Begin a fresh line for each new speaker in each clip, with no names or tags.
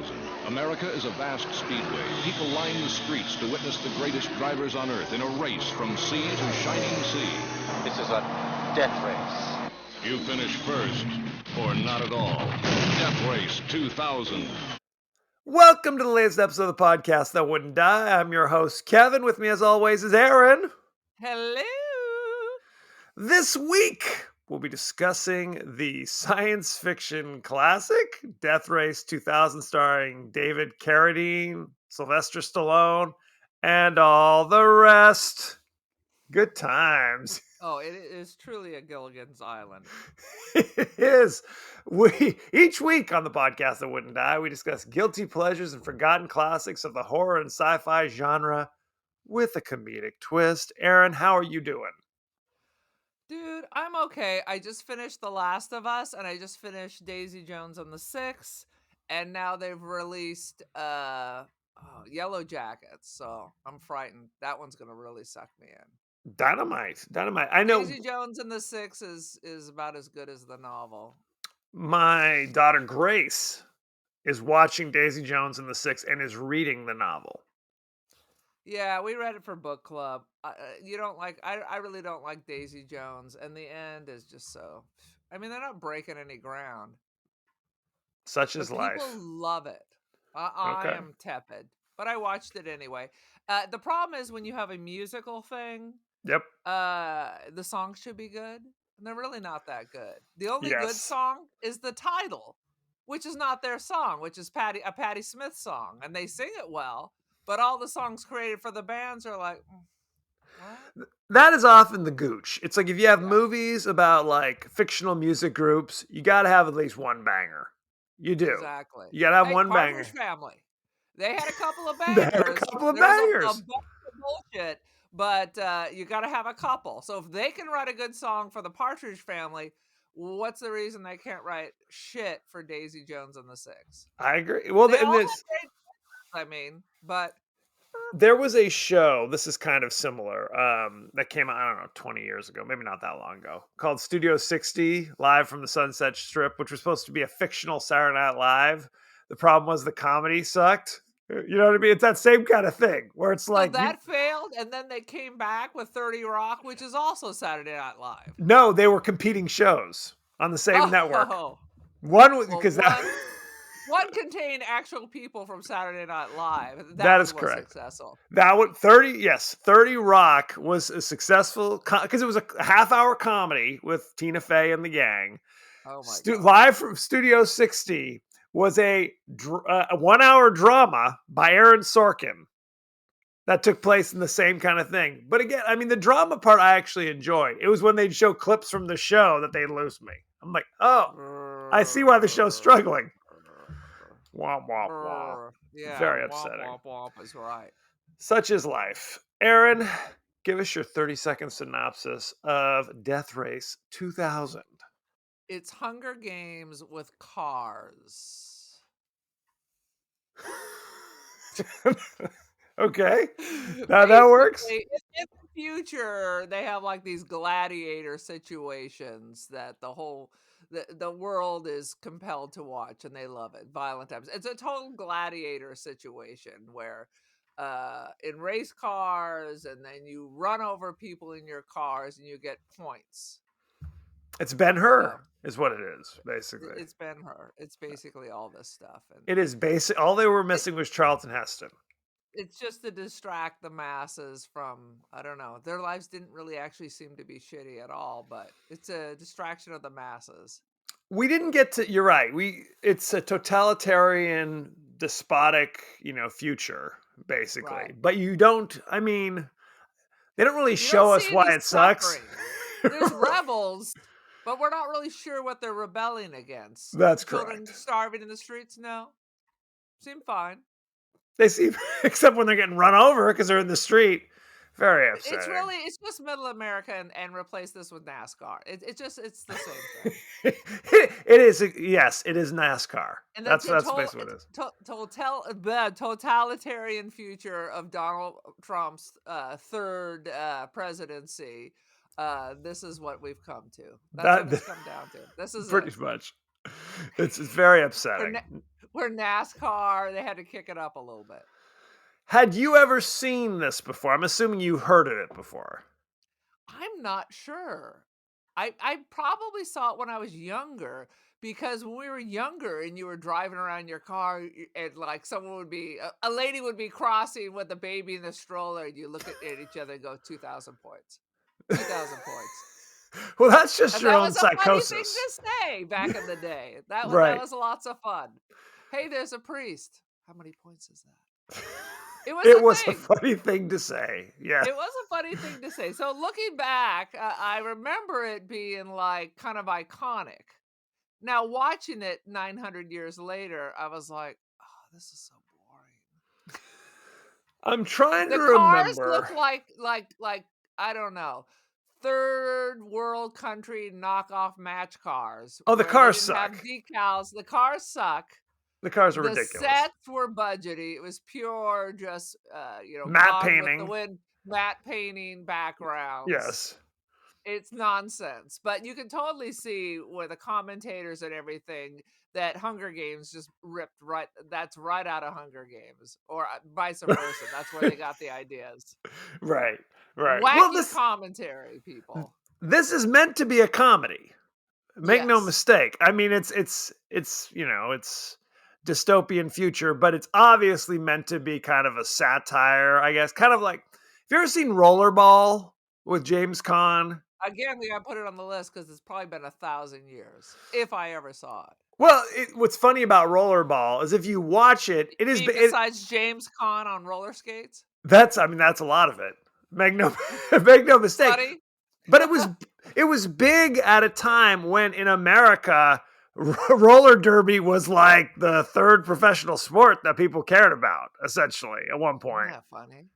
2000. America is a vast speedway. People line the streets to witness the greatest drivers on Earth in a race from sea to shining sea.
This is a death race.
You finish first, or not at all. Death Race 2000.
Welcome to the latest episode of the podcast that wouldn't die. I'm your host, Kevin. With me, as always, is Aaron.
Hello.
This week, we'll be discussing the science fiction classic, Death Race 2000, starring David Carradine, Sylvester Stallone, and all the rest. Good times.
Oh, it is truly a Gilligan's Island.
It is. Each week on the podcast that wouldn't die, we discuss guilty pleasures and forgotten classics of the horror and sci-fi genre with a comedic twist. Aaron, how are you doing?
Dude, I'm okay. I just finished The Last of Us, and I just finished Daisy Jones and the Six, and now they've released Yellow Jackets, so I'm frightened. That one's gonna really suck me in.
Dynamite. I know
Daisy Jones and the Six is about as good as the novel.
my daughter Grace is watching Daisy Jones and the Six and is reading the novel.
Yeah, we read it for book club. You don't like. I really don't like Daisy Jones, and the end is just so. I mean, they're not breaking any ground.
Such is
But
life.
people love it. I
Okay.
am tepid, but I watched it anyway. The problem is when you have a musical thing,
Yep.
the songs should be good, and they're really not that good. The only good
Yes.
song is the title, which is not their song, which is a Patti Smith song, and they sing it well. But all the songs created for the bands are like, what?
That is often the gooch. It's like if you have
Yeah.
movies about like fictional music groups, you got to have at least one banger. You do.
Exactly.
You got to have
Hey,
one banger.
Partridge Family. They had a couple of
They
bangers.
had a couple of
There's
bangers.
a bunch of bullshit, but you got to have a couple. So if they can write a good song for the Partridge Family, what's the reason they can't write shit for Daisy Jones and the Six?
I agree. Well,
They
and
all have
this
great songs, I mean, but
there was a show, this is kind of similar, that came out, I don't know, 20 years ago, maybe not that long ago, called Studio 60, live from the Sunset Strip, which was supposed to be a fictional Saturday Night Live. The problem was the comedy sucked. You know what I mean? It's that same kind of thing where it's like
so that failed, and then they came back with 30 Rock, which is also Saturday Night Live.
no, they were competing shows on the same network.
Oh,
One was
well,
because
one contained actual people from Saturday Night Live.
That is
was
correct.
Successful.
That would 30 Rock was a successful because it was a half-hour comedy with Tina Fey and the gang.
Oh my God.
Live from Studio 60 was a 1-hour drama by Aaron Sorkin that took place in the same kind of thing. But again, I mean, the drama part I actually enjoyed. It was when they'd show clips from the show that they'd lose me. I'm like, oh, I see why the show's struggling. Womp, womp, womp.
Yeah,
Very upsetting.
Womp, womp, womp is right.
Such is life. Aaron, give us your 30-second synopsis of Death Race 2000.
It's Hunger Games with cars.
Okay. Now that works.
In the future, they have like these gladiator situations that the world is compelled to watch, and they love it. Violent times. It's a total gladiator situation where in race cars, and then you run over people in your cars and you get points.
It's Ben-Hur is what it is, basically.
It's Ben-Hur. It's basically all this stuff. And
It is basic. All they were missing was Charlton Heston.
it's just to distract the masses from, I don't know, their lives didn't really actually seem to be shitty at all, but it's a distraction of the masses.
We didn't get to, you're right. It's a totalitarian, despotic, future, basically.
Right.
But you don't, I mean, they don't really
You
show
don't
us
see
why
any
it sucks.
suffering. There's rebels, but we're not really sure what they're rebelling against.
That's
Children
correct.
starving in the streets? No. Seem fine.
They seem, except when they're getting run over because they're in the street. Very upsetting.
It's just middle America, and replace this with NASCAR. It's the same thing.
It is, yes, it is NASCAR.
And
That's basically what it is.
Totalitarian future of Donald Trump's third presidency. This is what we've come to. That's what it's come down to. This is
Pretty
it.
much. It's very upsetting.
where NASCAR, they had to kick it up a little bit.
Had you ever seen this before? I'm assuming you heard of it before.
I'm not sure. I probably saw it when I was younger, because when we were younger and you were driving around your car and like someone would be a lady would be crossing with a baby in the stroller, and you look at each other and go 2,000 points. 2,000 points.
Well, that's just
And
your
that
own
was a funny thing
psychosis.
to say back in the day. That
Right.
was lots of fun. Hey, there's a priest. How many points is that? It was
It
a
was a
thing.
funny thing to say. Yeah.
It was a funny thing to say. So looking back, I remember it being like kind of iconic. Now watching it 900 years later, I was like, "Oh, this is so boring."
I'm trying to
The cars
remember.
look like I don't know, third world country knockoff match cars.
Oh, the
where
cars
they didn't have
suck.
decals. The cars suck.
The cars are
The
ridiculous.
sets were budgety. It was pure, just
Matte
Gone with the
painting.
Wind, matte painting backgrounds.
Yes.
It's nonsense, but you can totally see where the commentators and everything that Hunger Games just ripped right. That's right out of Hunger Games, or vice versa. That's where they got the ideas.
Right. Right.
Wacky
Well,
commentary, people.
this is meant to be a comedy. Make no
Yes.
mistake. I mean, it's it's dystopian future, but it's obviously meant to be kind of a satire, I guess. Kind of like, have you ever seen Rollerball with James Caan?
Again, we got to put it on the list because it's probably been 1,000 years if I ever saw it.
Well, what's funny about Rollerball is if you watch it, it is
Besides James Caan on roller skates.
that's a lot of it. Make no make no mistake.
Funny.
But it was big at a time when in America roller derby was like the third professional sport that people cared about, essentially, at one point.
Yeah, funny.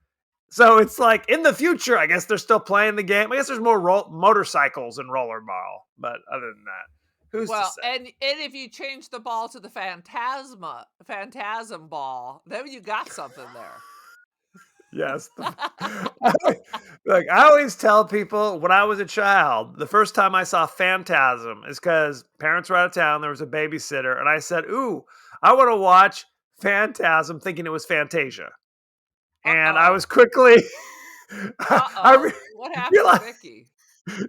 So it's like in the future, I guess they're still playing the game. I guess there's more motorcycles in rollerball, but other than that, who's to say?
And if you change the ball to the phantasm ball, then you got something there.
Yes. Look, I always tell people when I was a child, the first time I saw Phantasm is because parents were out of town. There was a babysitter, and I said, "Ooh, I want to watch Phantasm," thinking it was Fantasia. And I was quickly.
What happened to Vicky?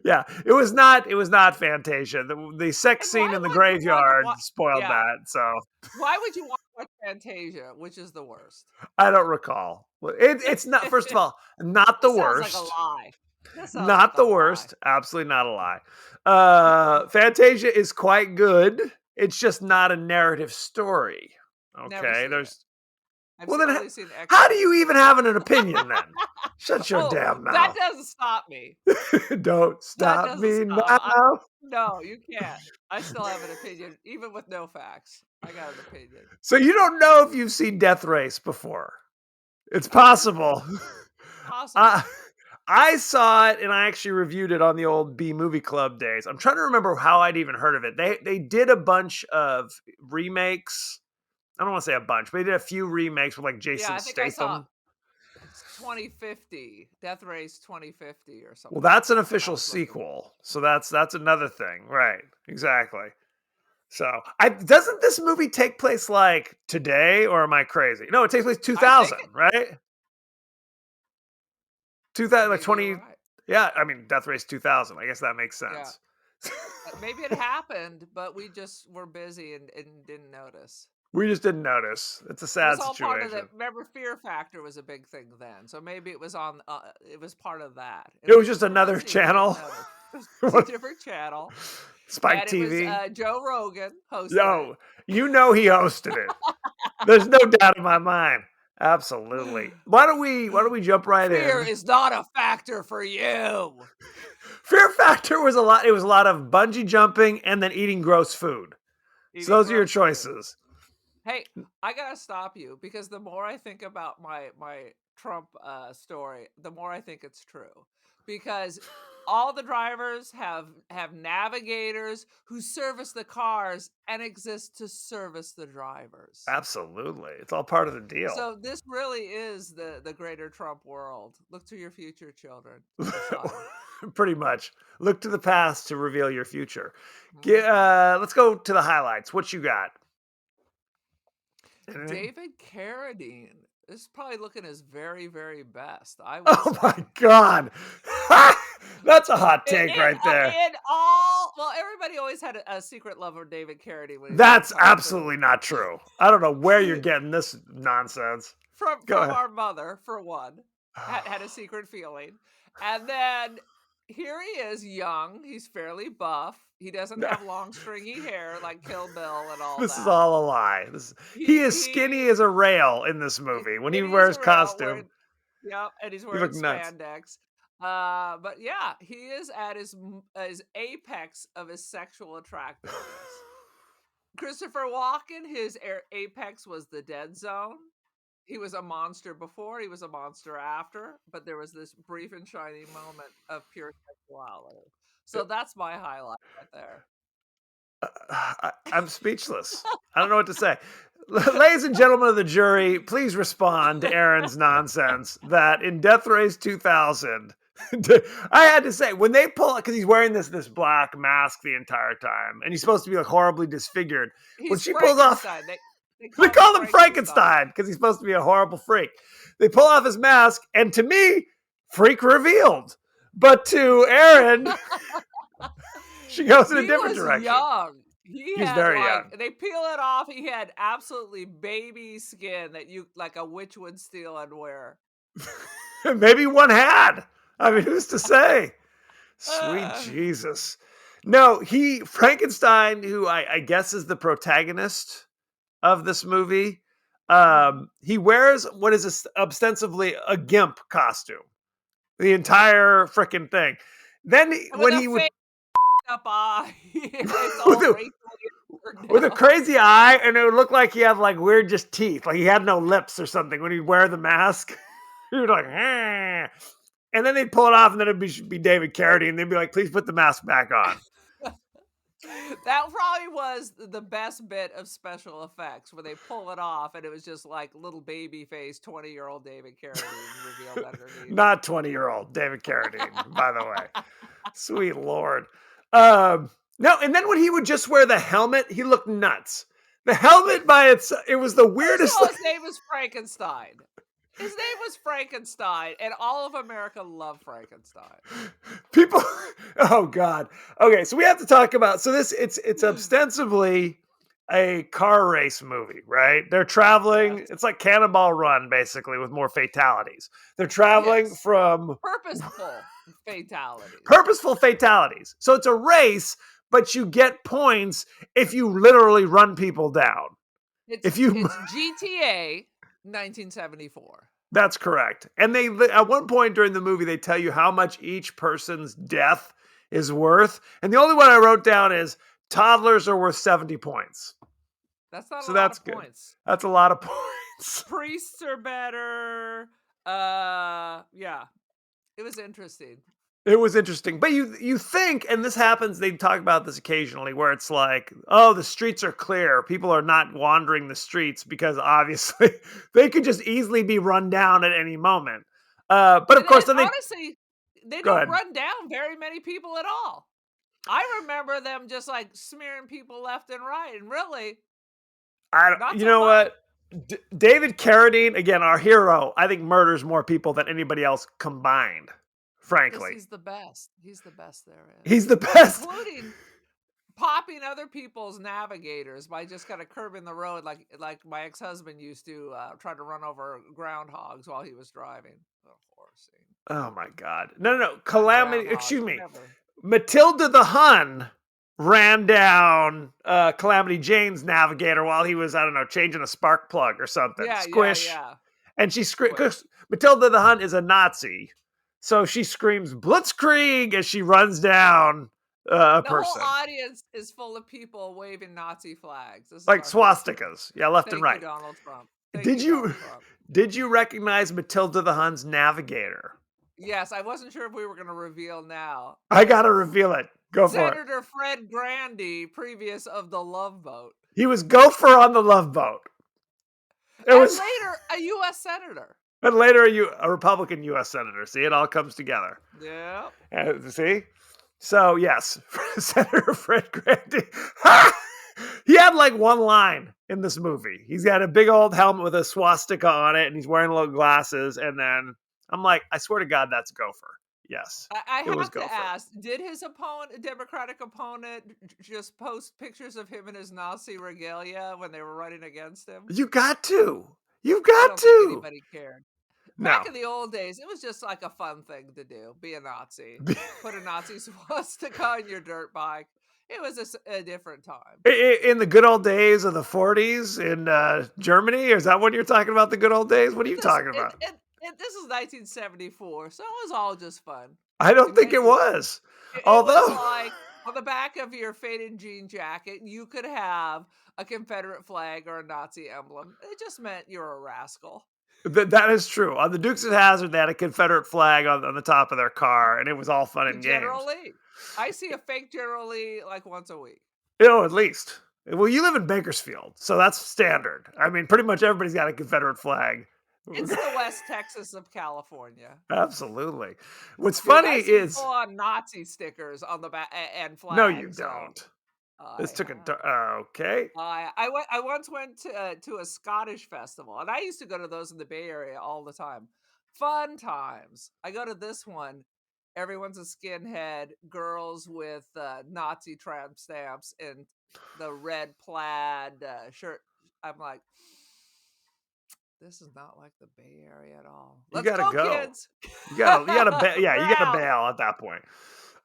Yeah, it was not Fantasia. The sex scene in the graveyard spoiled that. So
why would you want to watch Fantasia, which is the worst?
I don't recall. It's not. First of all, not the worst.
Sounds like a lie.
Not the worst. Absolutely not a lie. Fantasia is quite good. It's just not a narrative story. Okay, how do you even have an opinion then? Shut your damn mouth.
That doesn't stop me.
Don't stop me now.
No, you can't. I still have an opinion, even with no facts. I got an opinion.
So you don't know if you've seen Death Race before. It's possible. I saw it and I actually reviewed it on the old B Movie Club days. I'm trying to remember how I'd even heard of it. They did a bunch of remakes. I don't want to say a bunch, but they did a few remakes with like Jason Statham.
2050, Death Race 2050 or something.
Well, that's an official sequel. So that's another thing. Right. Exactly. So doesn't this movie take place like today, or am I crazy? No, it takes place 2000, right? 2000, like 20. Right. Yeah, I mean, Death Race 2000. I guess that makes sense.
Yeah. Maybe it happened, but we just were busy and didn't notice.
We just didn't notice. It's a sad situation.
Part of the, remember, Fear Factor was a big thing then, so maybe it was on. It was part of that.
It was just another channel.
It was a different channel.
Spike TV.
It was, Joe Rogan hosted.
Yo, you know he hosted it. There's no doubt in my mind. Absolutely. Why don't we jump right in?
Fear is not a factor for you.
Fear Factor was a lot. It was a lot of bungee jumping and then eating gross food. So those are your choices.
Hey, I gotta stop you because the more I think about my Trump story, the more I think it's true. Because all the drivers have navigators who service the cars and exist to service the drivers.
Absolutely. It's all part of the deal.
So this really is the greater Trump world. Look to your future, children.
Pretty much. Look to the past to reveal your future. Let's go to the highlights. What you got? Anything?
David Carradine is probably looking his very, very best, I would
Oh my
say.
God. That's a hot take right there.
Well, everybody always had a secret love for David Carradine when he was on
That's
Tom
absolutely
Cruise.
not true. I don't know where you're getting this nonsense. Go
From
ahead.
our mother, for one, had a secret feeling. And then here he is, young. He's fairly buff. He doesn't have long, stringy hair like Kill Bill and all
This is
that.
all a lie. He is skinny as a rail in this movie. When he
Skinny as
wears
a rail,
costume,
yep, and he's
he
wearing
looks nuts.
spandex. But yeah, he is at his apex of his sexual attractiveness. Christopher Walken, his apex was the Dead Zone. He was a monster before, he was a monster after, but there was this brief and shining moment of pure sexuality. So that's my highlight right there.
I'm speechless. I don't know what to say. Ladies and gentlemen of the jury, please respond to Aaron's nonsense that in Death Race 2000, I had to say, when they pull, because he's wearing this black mask the entire time, and he's supposed to be like horribly disfigured. When
He's
she pulls off,
Frankenstein.
they call him Frankenstein because he's supposed to be a horrible freak. They pull off his mask, and to me, freak revealed. But to Aaron, she goes in a different direction.
Young. He's
very young.
They peel it off. He had absolutely baby skin that you like a witch would steal and wear.
Maybe one had. I mean, who's to say? Sweet Jesus. No, Frankenstein, who I guess is the protagonist of this movie, he wears what is ostensibly a gimp costume. The entire freaking thing. Then when he would
up eye.
with a crazy eye, and it would look like he had like weird just teeth, like he had no lips or something when he'd wear the mask. He would like, eh. And then they'd pull it off, and then it'd be David Carradine, and they'd be like, please put the mask back on.
That probably was the best bit of special effects where they pull it off, and it was just like little baby face 20-year-old David Carradine revealed underneath.
Not 20-year-old David Carradine, by the way. Sweet Lord. No, and then when he would just wear the helmet, he looked nuts. The helmet by itself, it was the weirdest.
His name was Frankenstein. His name was Frankenstein, and all of America loved Frankenstein.
People, oh God. Okay, so we have to talk about, so it's ostensibly a car race movie, right? They're traveling,
Yes.
It's like Cannonball Run, basically, with more fatalities. They're traveling from purposeful fatalities. So it's a race, but you get points if you literally run people down.
It's GTA 1974.
That's correct. And they, at one point during the movie, they tell you how much each person's death is worth. And the only one I wrote down is toddlers are worth 70 points.
That's not
so
a lot
that's
of
good.
points.
That's a lot of points.
Priests are better. Yeah. It was interesting.
It was interesting. But you think, and this happens, they talk about this occasionally, where it's like, oh, the streets are clear. People are not wandering the streets because obviously they could just easily be run down at any moment. But of course, then
honestly, they don't run down very many people at all. I remember them just like smearing people left and right. And really,
what? David Carradine, again, our hero, I think murders more people than anybody else combined. Frankly,
he's the best. He's the best there is.
He's the best,
including popping other people's navigators by just kind of curbing the road, like my ex-husband used to try to run over groundhogs while he was driving.
Oh my God! No, Calamity. Excuse me,
whatever.
Matilda the Hun ran down Calamity Jane's navigator while he was, I don't know, changing a spark plug or something.
Yeah,
Squish.
Yeah.
And she screamed. Matilda the Hun is a Nazi. So she screams Blitzkrieg as she runs down a person.
The whole audience is full of people waving Nazi flags.
Like swastikas. Yeah, left and right.
Thank you, Donald Trump.
Did you recognize Matilda the Hun's navigator?
Yes, I wasn't sure if we were going to reveal now.
I got to reveal it. Go for it.
Senator Fred Grandy, previous of the Love Boat.
He was gopher on the Love Boat.
Later, a U.S. Senator.
But later, a Republican U.S. Senator. See, it all comes together.
Yeah.
See? So, yes, Senator Fred Grandy. He had like one line in this movie. He's got a big old helmet with a swastika on it, and he's wearing little glasses. And then I'm like, I swear to God, that's Gopher. Yes,
I
it was
have to
Gopher.
ask, did his opponent, Democratic opponent, just post pictures of him in his Nazi regalia when they were running against him?
You got to. You've
I
got
don't think
to.
anybody cared.
No.
Back in the old days, it was just like a fun thing to do. Be a Nazi. Put a Nazi swastika on your dirt bike. It was a different time.
In the good old days of the 40s in Germany? Is that what you're talking about, the good old days? What are you talking about?
This is 1974, so it was all just fun.
I don't think it was.
It
Although,
was like on the back of your faded jean jacket, you could have a Confederate flag or a Nazi emblem. It just meant you're a rascal.
that is true. On the Dukes of Hazzard, they had a Confederate flag on the top of their car, and it was all fun and games.
General Lee. I see a fake General Lee like once a week.
At least. Well, you live in Bakersfield, so that's standard. I mean, pretty much everybody's got a Confederate flag.
It's the West Texas of California.
Absolutely. What's funny is
full-on Nazi stickers on the back and flags.
No, you don't. This took okay.
I once went to a Scottish festival, and I used to go to those in the Bay Area all the time. Fun times. I go to this one. Everyone's a skinhead. Girls with Nazi tramp stamps and the red plaid shirt. I'm like, this is not like the Bay Area at all. Let's go, kids.
You gotta you gotta bail at that point.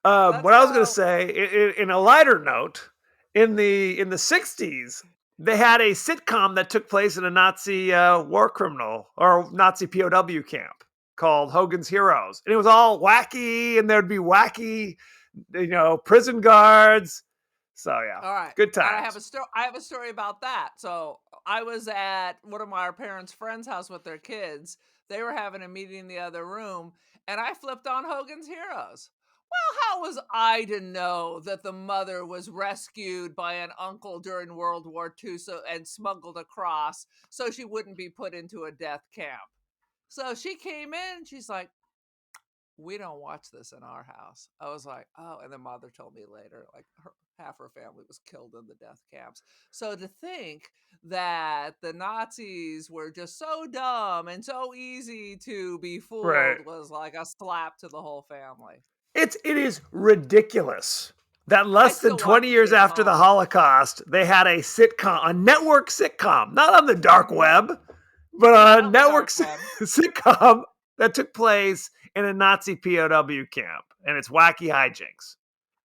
What I was gonna say, in a lighter note, in the 60s, they had a sitcom that took place in a Nazi war criminal or Nazi POW camp called Hogan's Heroes, and it was all wacky, and there'd be wacky, prison guards. So yeah,
all right,
good times.
I have a story about that. So I was at one of our parents' friends' house with their kids. They were having a meeting in the other room, and I flipped on Hogan's Heroes. Well, how was I to know that the mother was rescued by an uncle during World War II and smuggled across so she wouldn't be put into a death camp? So she came in, she's like, we don't watch this in our house. I was like, oh, and the mother told me later, like half her family was killed in the death camps. So to think that the Nazis were just so dumb and so easy to be fooled was like a slap to the whole family.
It is ridiculous that less than 20 years after the Holocaust, they had a sitcom, a network sitcom, not on the dark web, but on a network sitcom that took place in a Nazi POW camp, and it's wacky hijinks.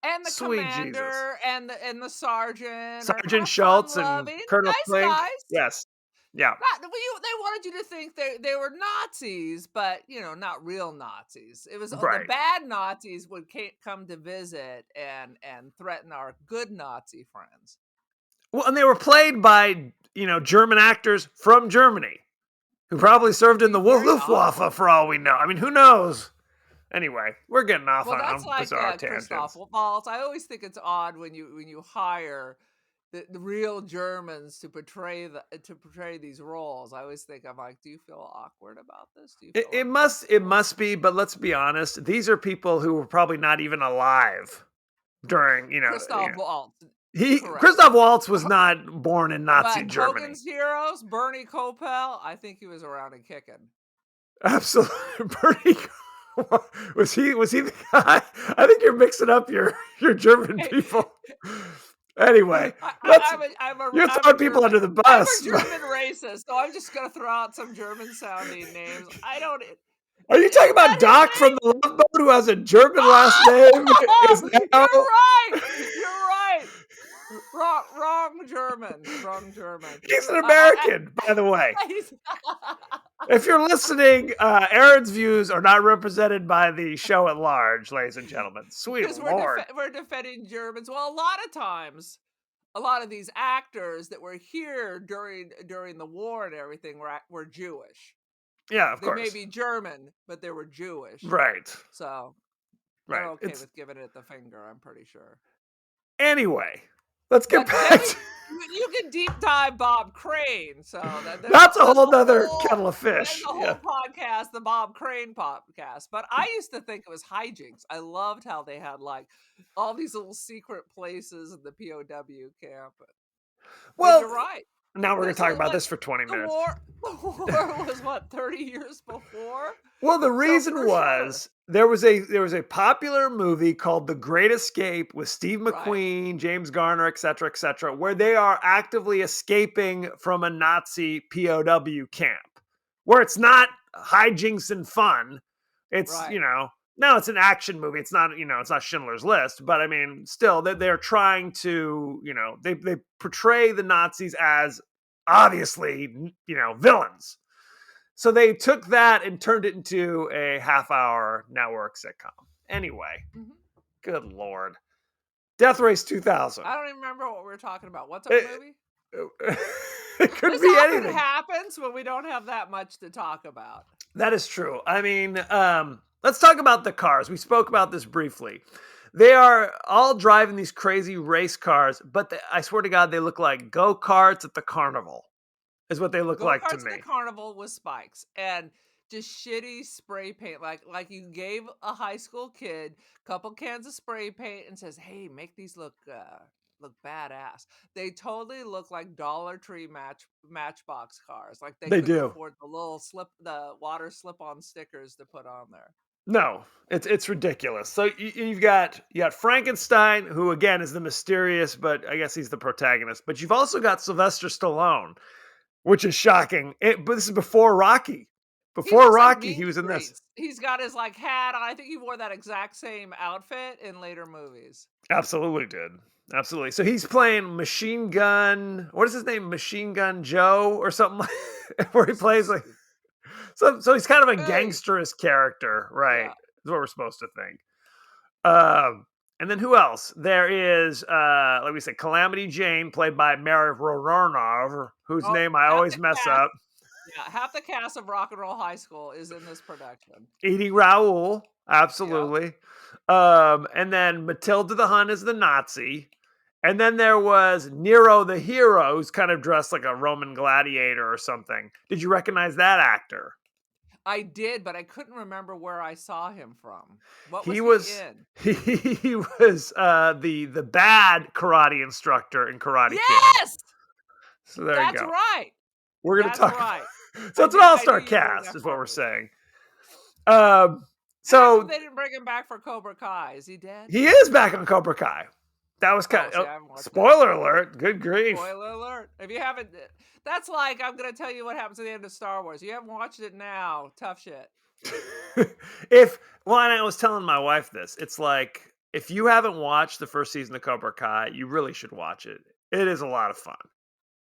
And the commander and the sergeant
Schultz and Colonel Flink.
Guys.
Yes. Yeah.
They wanted you to think they were Nazis, but not real Nazis. It was the bad Nazis would come to visit and threaten our good Nazi friends.
Well, and they were played by German actors from Germany who probably served in the Luftwaffe for all we know. I mean, who knows? Anyway, we're getting off on bizarre tangents.
Christoph Waltz. I always think it's odd when you hire the real Germans to portray these roles. I always think, I'm like, do you feel awkward about this?
It must be, but let's be honest. These are people who were probably not even alive during
Christoph Waltz.
Christoph Waltz was not born in Nazi Germany.
Hogan's Heroes, Bernie Kopel, I think he was around and kicking.
Absolutely, Bernie. Was he the guy? I think you're mixing up your German people. Anyway, you're throwing people under the bus.
I'm a German racist, so I'm just going to throw out some German-sounding names.
Are you talking about Doc from the Love Boat, who has a German last name?
You're right. Wrong German.
He's an American, by the way. If you're listening, Aaron's views are not represented by the show at large, ladies and gentlemen. Sweet Lord.
We're defending Germans. Well, a lot of times, a lot of these actors that were here during the war and everything were Jewish.
Yeah, of course.
They may be German, but they were Jewish.
Right.
So they're okay with giving it the finger, I'm pretty sure.
Anyway, let's get back to...
You can deep dive Bob Crane, so
that's a whole other kettle of fish.
The whole podcast, the Bob Crane podcast. But I used to think it was hijinks. I loved how they had like all these little secret places in the POW camp. And you're
Well,
right.
now we're going to
This
talk
was
about
like
this for 20
the
minutes.
war. The war was what, 30 years before?
Well, the
So
reason
for sure.
was there was a popular movie called The Great Escape with Steve
Right.
McQueen, James Garner, et cetera, where they are actively escaping from a Nazi POW camp, where it's not hijinks and fun. It's,
Right.
no, it's an action movie. It's not, it's not Schindler's List, but I mean, still, they're trying to, they portray the Nazis as obviously, villains. So they took that and turned it into a half-hour network sitcom. Anyway,
Mhm.
good Lord. Death Race 2000.
I don't even remember what we were talking about. What's our
It,
movie?
it could
This
be
often
anything.
happens when we don't have that much to talk about.
That is true. I mean, let's talk about the cars. We spoke about this briefly. They are all driving these crazy race cars, but I swear to God, they look like go-karts at the carnival, is what they look like to
Go-karts at the
me.
carnival with spikes and just shitty spray paint. Like you gave a high school kid a couple cans of spray paint and says, "Hey, make these look badass." They totally look like Dollar Tree Matchbox cars. Like they
They
couldn't
do.
afford the water slip-on stickers to put on there.
No, it's ridiculous. So you got Frankenstein, who again is the mysterious, but I guess he's the protagonist. But you've also got Sylvester Stallone, which is shocking. But this is before Rocky.
He
Before
looks like
Rocky,
Mean
he was in this.
Streets. He's got his like hat on. I think he wore that exact same outfit in later movies.
Absolutely did. Absolutely. So he's playing Machine Gun. What is his name? Machine Gun Joe or something like where he plays like so he's kind of a
Hey,
gangsterous character, right?
yeah.
Is what we're supposed to think. And then who else? There is, like we said, Calamity Jane, played by Mary Roranov, whose
Oh,
name I
half
always
the
mess
cast.
up.
Yeah, half the cast of Rock and Roll High School is in this production.
Edie Raoul,
Yeah.
absolutely. And then Matilda the Hun is the Nazi. And then there was Nero the hero, who's kind of dressed like a Roman gladiator or something. Did you recognize that actor?
I did, but I couldn't remember where I saw him from. What was
He
he
was
in?
he was the bad karate instructor in Karate Kid.
Yes!
So there you
That's
go.
right.
We're going to
That's
talk
right.
about. So it's an all-star
You were in
cast,
that
is what we're
part.
saying.
How come
So
they didn't bring him back for Cobra Kai? Is he dead?
he is back on Cobra Kai. That was kind
See,
of
I haven't watched that.
spoiler alert. Good grief.
Spoiler alert. If you haven't, that's like I'm going to tell you what happens at the end of Star Wars. You haven't watched it now. Tough shit.
Well, and I was telling my wife this. It's like if you haven't watched the first season of Cobra Kai, you really should watch it. It is a lot of fun.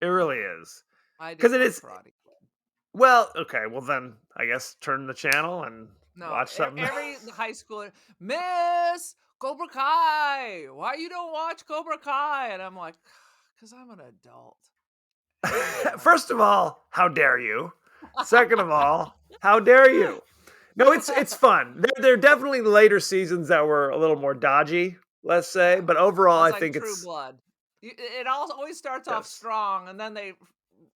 It really is.
I
Because
didn't
it
like
is.
Karate Kid.
Well, okay. Well, then I guess turn the channel and
No,
watch something.
every high schooler, Miss Cobra Kai. Why you don't watch Cobra Kai? And I'm like, because I'm an adult.
First of all, how dare you? Second of all, how dare you? No, it's fun. There are definitely later seasons that were a little more dodgy, let's say, but overall,
Well,
I
it's like
think
True
it's
Blood. It always starts off
yes.
strong, and then they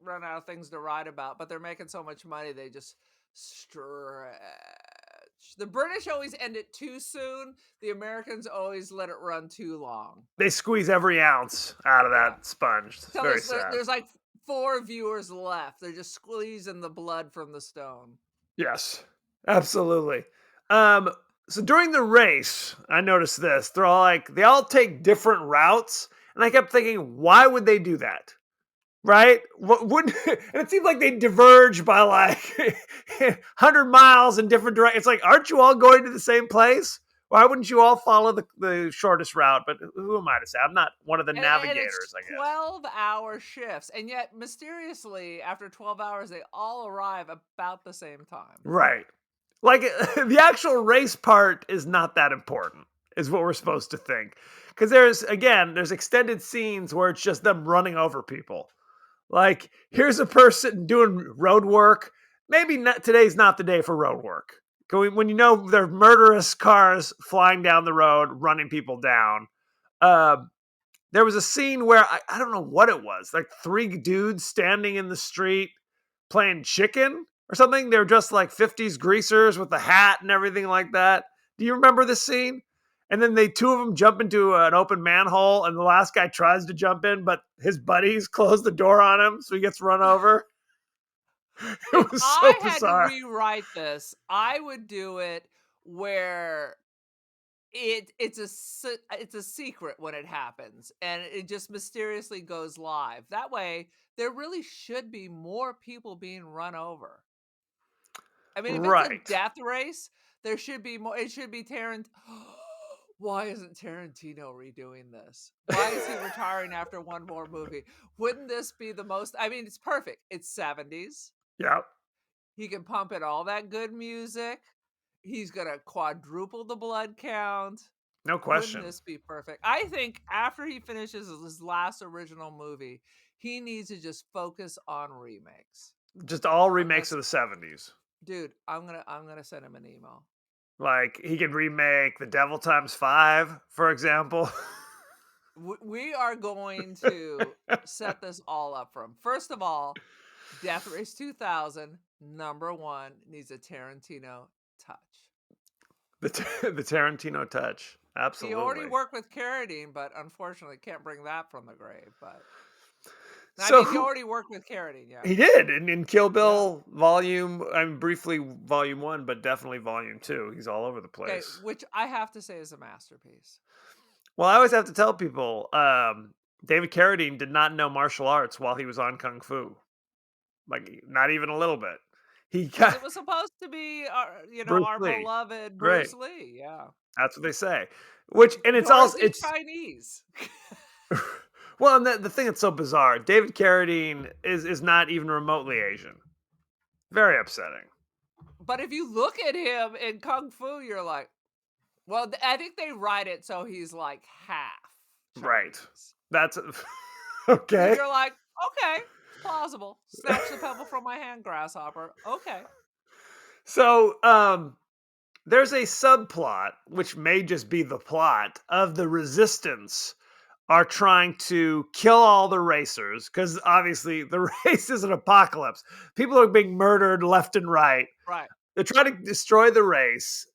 run out of things to write about. But they're making so much money, they just stretch. The British always end it too soon. The Americans always let it run too long.
They squeeze every ounce out of
Yeah.
that sponge. It's
Till
very sad.
there's like 4 viewers left. They're just squeezing the blood from the stone.
Yes, absolutely. So during the race, I noticed this. They all take different routes, and I kept thinking, why would they do that? Right? What would and it seemed like they diverge by like 100 miles in different directions. It's like, aren't you all going to the same place? Why wouldn't you all follow the shortest route? But who am I to say? I'm not one of the
And
navigators,
it's
I guess.
12-hour shifts, and yet mysteriously, after 12 hours, they all arrive about the same time.
Right. Like the actual race part is not that important, is what we're supposed to think. Because there's extended scenes where it's just them running over people. Like, here's a person doing road work. Maybe today's not the day for road work. When you know there are murderous cars flying down the road, running people down. There was a scene where I don't know what it was. Like 3 dudes standing in the street playing chicken or something. They were just like 50s greasers with the hat and everything like that. Do you remember this scene? And then two of them jump into an open manhole, and the last guy tries to jump in, but his buddies close the door on him, so he gets run over. It
If
was so
I had to
bizarre.
rewrite this, I would do it where it's a secret when it happens, and it just mysteriously goes live. That way, there really should be more people being run over. I mean, if it's a
Right.
death race, there should be more. It should be Tarantino. Why isn't Tarantino redoing this? Why is he retiring after one more movie? Wouldn't this be the most? I mean, it's perfect. It's 70s.
Yep.
He can pump in all that good music. He's gonna quadruple the blood count.
No question.
Wouldn't this be perfect? I think after he finishes his last original movie, he needs to just focus on remakes.
Just all remakes of the 70s.
Dude, I'm gonna send him an email.
Like, he could remake The Devil Times 5, for example.
We are going to set this all up for him. First of all, Death Race 2000, #1, needs a Tarantino touch.
The Tarantino touch. Absolutely.
He already worked with Carradine, but unfortunately can't bring that from the grave. But
So
he already worked with Carradine, yeah.
he did in Kill Bill briefly Volume 1, but definitely Volume 2. He's all over the
Okay,
place.
which I have to say is a masterpiece.
Well, I always have to tell people, David Carradine did not know martial arts while he was on Kung Fu. Like, not even a little bit.
It was supposed to be, our
Lee.
beloved
Right.
Bruce Lee. Yeah,
That's what they say. It's also
it's Chinese.
Well, and the thing that's so bizarre, David Carradine is not even remotely Asian. Very upsetting.
But if you look at him in Kung Fu, you're like, well, I think they write it so he's like half Chinese.
Right. That's okay.
You're like, okay, it's plausible. Snatch the pebble from my hand, grasshopper. Okay.
So, there's a subplot, which may just be the plot, of the Resistance are trying to kill all the racers, because obviously the race is an apocalypse. People are being murdered left and right.
Right.
They're trying to destroy the race,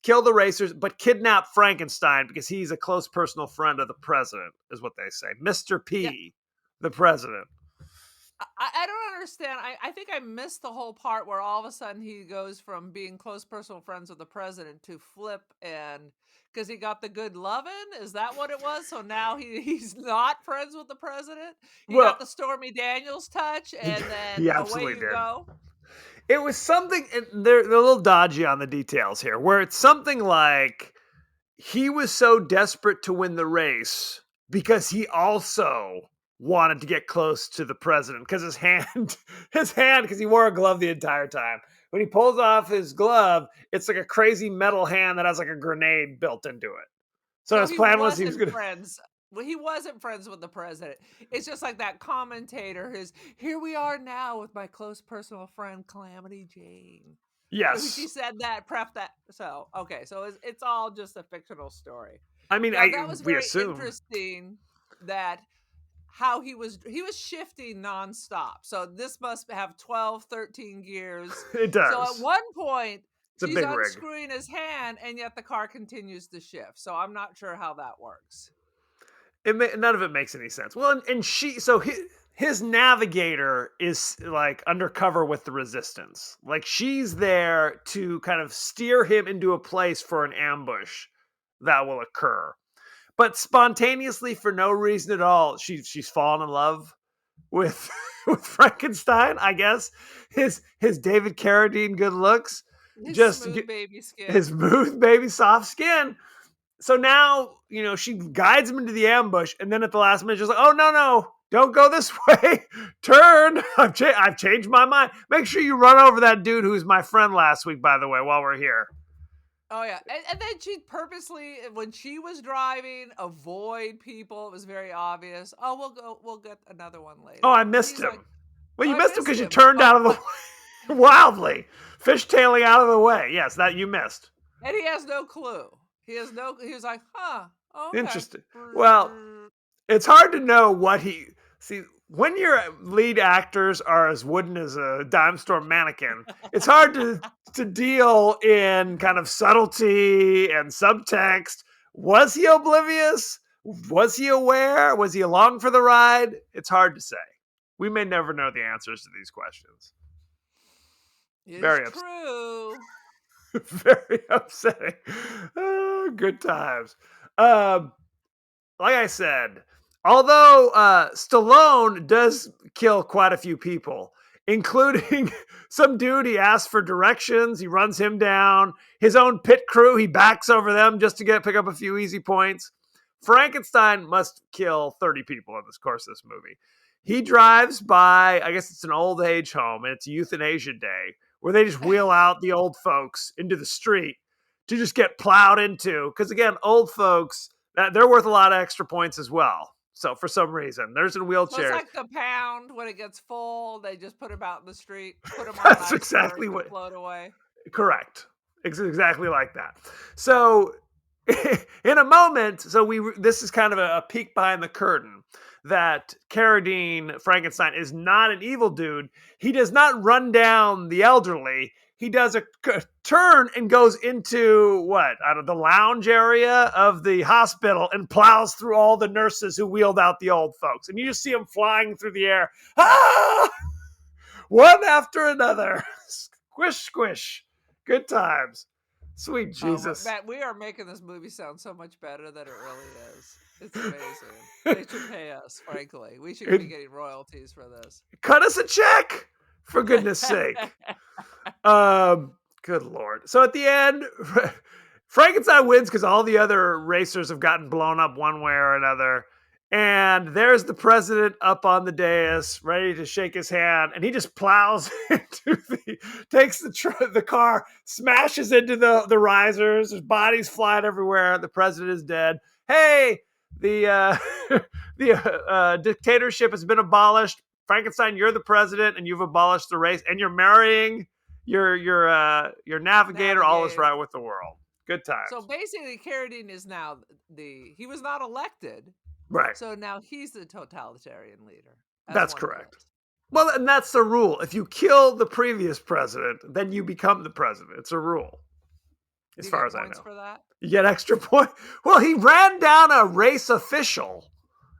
kill the racers, but kidnap Frankenstein because he's a close personal friend of the president, is what they say. Mr. P, the president.
I don't understand. I think I missed the whole part where all of a sudden he goes from being close personal friends with the president to flip, and because he got the good lovin'. Is that what it was? So now he's not friends with the president. He got the Stormy Daniels touch, and then
he
away
absolutely
you
did.
go.
It was something, and they're a little dodgy on the details here, where it's something like he was so desperate to win the race because he also wanted to get close to the president, because his hand, because he wore a glove the entire time. When he pulls off his glove, it's like a crazy metal hand that has like a grenade built into it. So his plan was he was going to...
Well, he wasn't friends with the president. It's just like that commentator, here we are now with my close personal friend, Calamity Jane.
Yes.
She said that, prep that. So, okay. So it's all just a fictional story.
I mean,
that was very interesting that how he was shifting nonstop. So this must have 12, 13 gears.
It does.
So at one point, she's
big
unscrewing his hand, and yet the car continues to shift. So I'm not sure how that works.
None of it makes any sense. Well, and his navigator is like undercover with the Resistance. Like, she's there to kind of steer him into a place for an ambush that will occur. But spontaneously, for no reason at all, she's fallen in love with Frankenstein. I guess his David Carradine good looks,
smooth baby skin,
his smooth baby soft skin. So now, she guides him into the ambush, and then at the last minute, she's like, "Oh no, don't go this way. Turn. I've changed my mind. Make sure you run over that dude who's my friend last week, by the way, while we're here."
Oh yeah, and then she purposely, when she was driving, avoid people. It was very obvious. Oh, we'll get another one later.
Oh, I missed him.
Like,
well, you missed him because you turned out of the way wildly, fishtailing out of the way. Yes, that you missed.
And he has no clue. He was like, huh. Okay.
Interesting. Well, it's hard to know what when your lead actors are as wooden as a dime store mannequin, it's hard to deal in kind of subtlety and subtext. Was he oblivious? Was he aware? Was he along for the ride? It's hard to say. We may never know the answers to these questions.
It's
Very
true.
very upsetting. Oh, good times. Like I said, although Stallone does kill quite a few people, including some dude he asks for directions, he runs him down. His own pit crew, he backs over them just to pick up a few easy points. Frankenstein must kill 30 people in this course of this movie. He drives by, I guess it's an old age home, and it's Euthanasia Day, where they just wheel out the old folks into the street to just get plowed into. Because again, old folks, they're worth a lot of extra points as well. So for some reason, there's in wheelchairs.
So it's like the pound when it gets full, they just put them out in the street, put them on
That's
ice
exactly
to
what.
float away.
Correct. It's exactly like that. So in a moment, this is kind of a peek behind the curtain that Carradine Frankenstein is not an evil dude. He does not run down the elderly. He does a turn and goes into the lounge area of the hospital and plows through all the nurses who wheeled out the old folks. And you just see them flying through the air. Ah! One after another. Squish, squish. Good times. Sweet Jesus.
Matt, we are making this movie sound so much better than it really is. It's amazing. They should pay us, frankly. We should be getting royalties for this.
Cut us a check, for goodness sake. Good Lord. So at the end, Frankenstein wins because all the other racers have gotten blown up one way or another. And there's the president up on the dais, ready to shake his hand, and he just plows takes the car, smashes into the risers. There's bodies flying everywhere. The president is dead. Hey, the dictatorship has been abolished. Frankenstein, you're the president, and you've abolished the race, and you're marrying your navigator. All is right with the world. Good times.
So basically, Carradine is now he was not elected.
Right.
So now he's the totalitarian leader.
That's correct. Well, and that's the rule. If you kill the previous president, then you become the president. It's a rule. As far as I know.
For that?
You get extra points. Well, he ran down a race official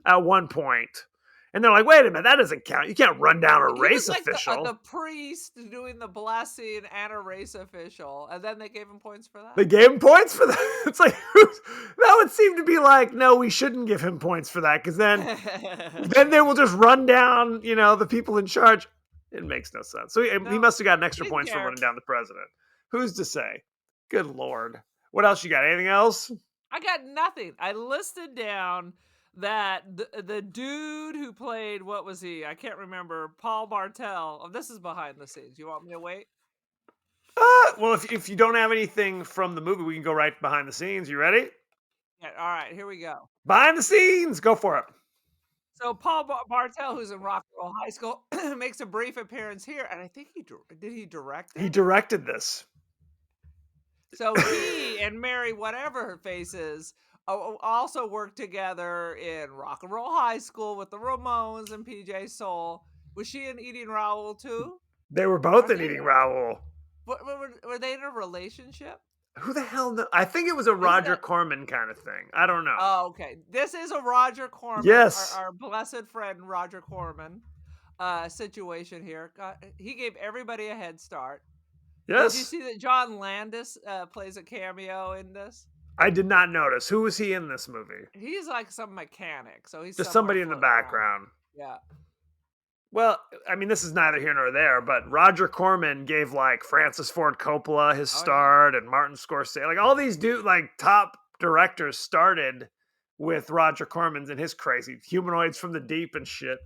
at one point. And they're like, wait a minute, that doesn't count. You can't run down a race official.
The priest doing the blessing and a race official. And then they gave him points for that.
They gave him points for that. It's like, that would seem to be like, no, we shouldn't give him points for that. Because then they will just run down, the people in charge. It makes no sense. So he must have gotten extra points for running down the president. Who's to say? Good Lord. What else you got? Anything else?
I got nothing. I listed down that the dude who played, what was he? I can't remember. Paul Bartel. Oh, this is behind the scenes. You want me to wait?
Well, if you don't have anything from the movie, we can go right behind the scenes. You ready?
Yeah. All right. Here we go.
Behind the scenes. Go for it.
So Paul Bartel, who's in Rock and Roll High School, makes a brief appearance here, and I think did he direct it?
He directed this.
So he and Mary, whatever her face is, also worked together in Rock and Roll High School with the Ramones and PJ Soul. Was she in Eating Raoul too?
They were both in Eating Raoul.
Were they in a relationship?
Who the hell knows? I think it was a Roger Corman kind of thing. I don't know.
Oh, okay. This is a Roger Corman.
Yes.
Our blessed friend Roger Corman situation here. He gave everybody a head start.
Yes.
Did you see that John Landis plays a cameo in this?
I did not notice. Who was he in this movie?
He's like some mechanic. So he's
just somebody in the background.
Yeah.
Well, I mean, this is neither here nor there, but Roger Corman gave like Francis Ford Coppola his start and Martin Scorsese. Like all these top directors started with Roger Corman's and his crazy Humanoids from the Deep and shit.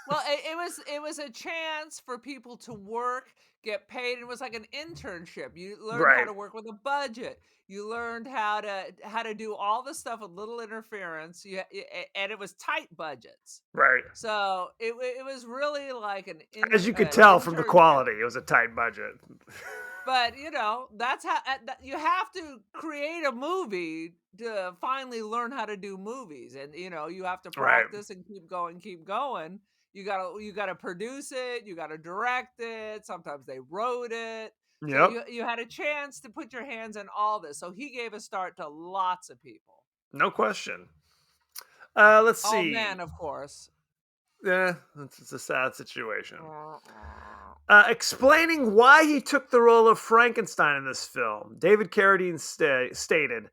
Well, it was a chance for people to work, get paid, and it was like an internship. You learned how
Right.
to work with a budget. You learned how to do all the stuff with little interference. And it was tight budgets.
Right.
So it was really like an
As you could tell from the
internship.
quality, it was a tight budget.
But that's how you have to create a movie to finally learn how to do movies, and you have to
Right.
practice and keep going. You gotta produce it, you gotta direct it. Sometimes they wrote it, so
Yep.
you had a chance to put your hands in all this. So he gave a start to lots of people.
No question. Let's
All
see.
men, of course.
Yeah, it's a sad situation. Explaining why he took the role of Frankenstein in this film, David Carradine stated,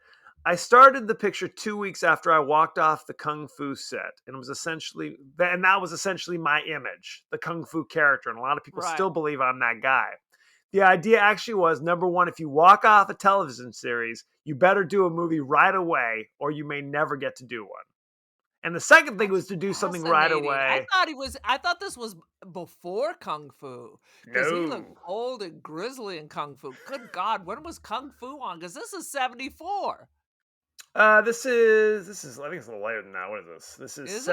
"I started the picture 2 weeks after I walked off the Kung Fu set, and that was essentially my image, the Kung Fu character, and a lot of people
Right.
still believe I'm that guy. The idea actually was, number one, if you walk off a television series, you better do a movie right away, or you may never get to do one. And the second thing
That's
was to do something right
fascinating.
away."
I thought this was before Kung Fu, because he looked
No.
old and grizzly in Kung Fu. Good God, when was Kung Fu on? Because this is 74.
This is I think it's a little later than that. What is this? This is
Is it?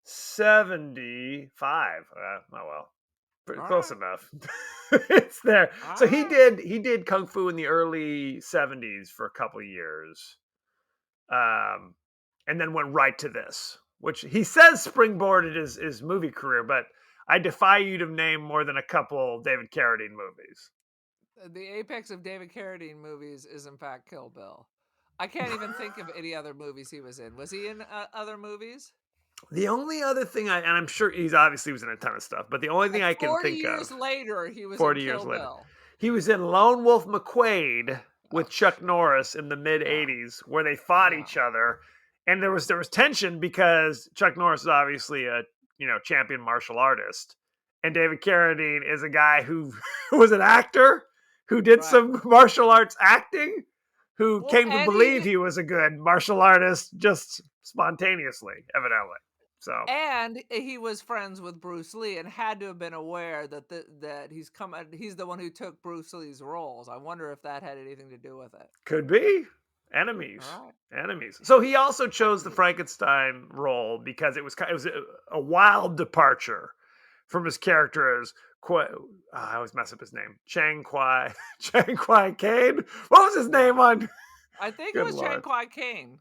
1975. Oh well. Pretty
All
close
right.
enough. It's there.
All
So
right.
he did Kung Fu in the early 70s for a couple years. Um and then went right to this, which he says springboarded his movie career, but I defy you to name more than a couple David Carradine movies.
The apex of David Carradine movies is, in fact, Kill Bill. I can't even think of any other movies he was in. Was he in other movies?
The only other thing and I'm sure he's obviously was in a ton of stuff, but the only thing
Like
I can
40
think
years
of,
later, he was in
40 years
Kill
later,
Bill.
he was in Lone Wolf McQuade with
Oh,
Chuck
shit.
Norris in the mid
No,
80s, where they fought each
no.
other, and there was tension because Chuck Norris is obviously a champion martial artist, and David Carradine is a guy who was an actor who did
Right.
some martial arts acting, who
Well,
came to believe he was a good martial artist just spontaneously, evidently. So
and he was friends with Bruce Lee and had to have been aware that that he's the one who took Bruce Lee's roles. I wonder if that had anything to do with it.
could be enemies.
All right.
Enemies. So he also chose the
Enemies.
Frankenstein role because it was a wild departure from his character as I always mess up his name. Chang Kwai Chang Kwai Kane. What was his name on?
I think it
Good
was Chang
lord.
Kwai Kane.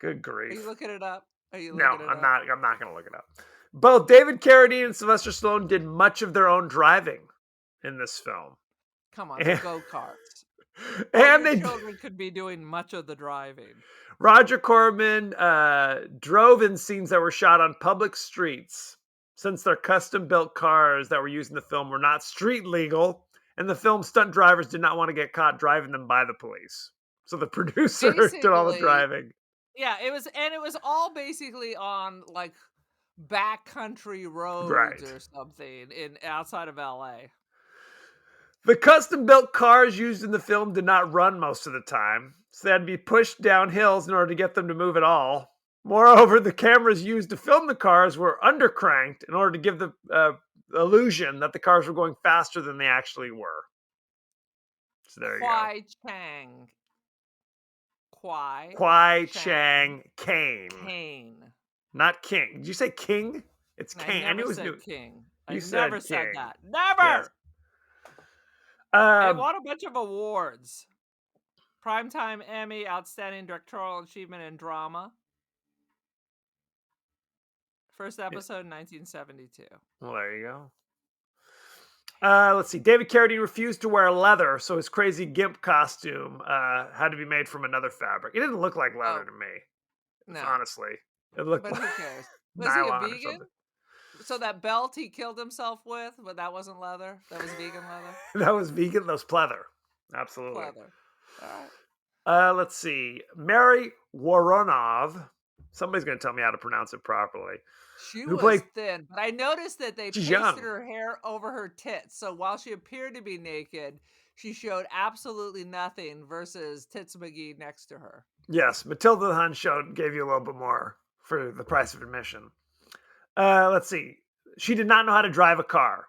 Good
Are you
grief.
looking it up? Are you
No,
looking it up?
I'm not going to look it up. Both David Carradine and Sylvester Stallone did much of their own driving in this film.
Come on, they're
And,
go-karts. All
and
your
they
children could be doing much of the driving.
Roger Corman drove in scenes that were shot on public streets, since their custom-built cars that were used in the film were not street legal, and the film stunt drivers did not want to get caught driving them by the police. So the producer did all the
Basically,
driving.
yeah, it was all basically on like backcountry roads
Right.
or something in outside of LA.
The custom-built cars used in the film did not run most of the time, so they had to be pushed down hills in order to get them to move at all. Moreover, the cameras used to film the cars were undercranked in order to give the illusion that the cars were going faster than they actually were. So there you go.
Kwai Chang. Kwai
Kwai
Chang
Chang Kane.
Kane.
Not King. Did you say King? It's
I
Kane. I knew
never
it was
said
new.
king. I
You
never
said
said
King.
that. Never.
Yes.
It
Um,
won a bunch of awards. Primetime Emmy, Outstanding Directorial Achievement in Drama. First episode in 1972.
well, there you go. Let's see. David Carradine refused to wear leather, so his crazy gimp costume had to be made from another fabric. It didn't look like leather
Oh,
to me,
no.
honestly. It looked
But
like
who cares? Was he a
nylon or
vegan?
something.
So that belt he killed himself with, but that wasn't leather? That was vegan leather?
That was vegan. That was pleather. Absolutely.
Leather. All right.
Let's see. Mary Woronov. Somebody's going to tell me how to pronounce it properly.
She
Who
was
played?
thin, but I noticed that they
She's
pasted
young.
her hair over her tits. So while she appeared to be naked, she showed absolutely nothing versus Tits McGee next to her.
Yes, Matilda the Hun Show gave you a little bit more for the price of admission. Let's see. She did not know how to drive a car.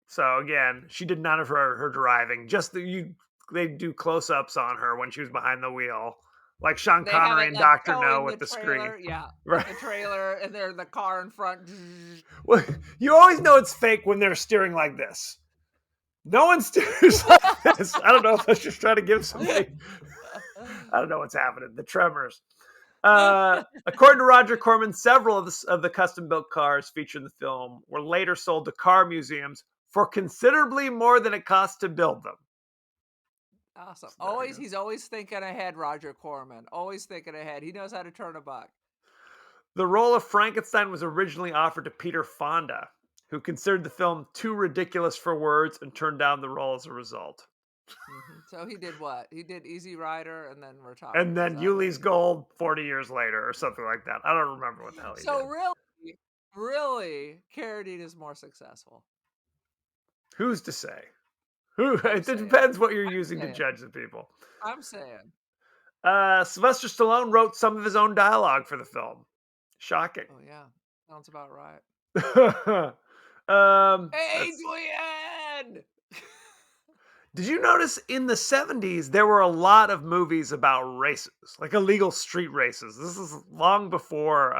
So again, she did none of her driving. Just they do close-ups on her when she was behind the wheel, like Sean
They have
Connery
it
and
like
Doctor No
towing the
with the screen.
trailer. Yeah.
Right.
Like the trailer and they're the car in front.
Well, you always know it's fake when they're steering like this. No one steers like this. I don't know if I was just trying to give somebody. I don't know what's happening. The tremors. According to Roger Corman, several of the custom-built cars featured in the film were later sold to car museums for considerably more than it cost to build them.
Awesome.
So there you
Always,
go.
he's always thinking ahead, Roger Corman. Always thinking ahead. He knows how to turn a buck.
The role of Frankenstein was originally offered to Peter Fonda, who considered the film too ridiculous for words and turned down the role as a result.
So he did what? He did Easy Rider and then retired.
And then Ulee's Gold 40 years later or something like that. I don't remember what the hell he
So
did.
really, Carradine is more successful.
Who's to say? It depends what you're using to judge the people.
I'm saying.
Sylvester Stallone wrote some of his own dialogue for the film. Shocking.
Oh yeah, sounds about right. Adrian!
Did you notice in the 70s there were a lot of movies about races, like illegal street races? This is long before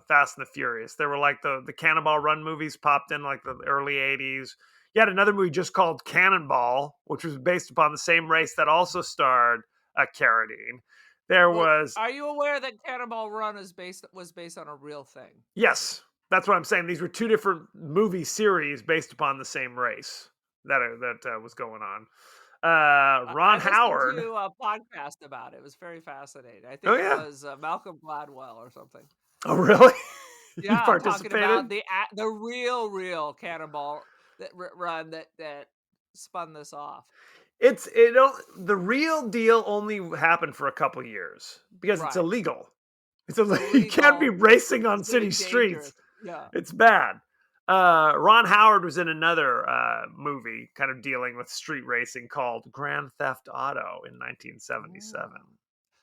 Fast and the Furious. There were like the Cannonball Run movies popped in like the early 80s. You had another movie just called Cannonball, which was based upon the same race that also starred Carradine. There was.
Are you aware that Cannonball Run was based on a real thing?
Yes, that's what I'm saying. These were two different movie series based upon the same race that was going on. Ron Howard.
I listened to a podcast about it. It was very fascinating. I think
it
was Malcolm Gladwell or something.
Oh, really?
Yeah,
participated?
Talking about the real Cannonball Run that spun this off.
The real deal only happened for a couple years because it's illegal. It's illegal. You can't be racing on city streets.
Yeah,
it's bad. Ron Howard was in another movie kind of dealing with street racing called Grand Theft Auto in 1977.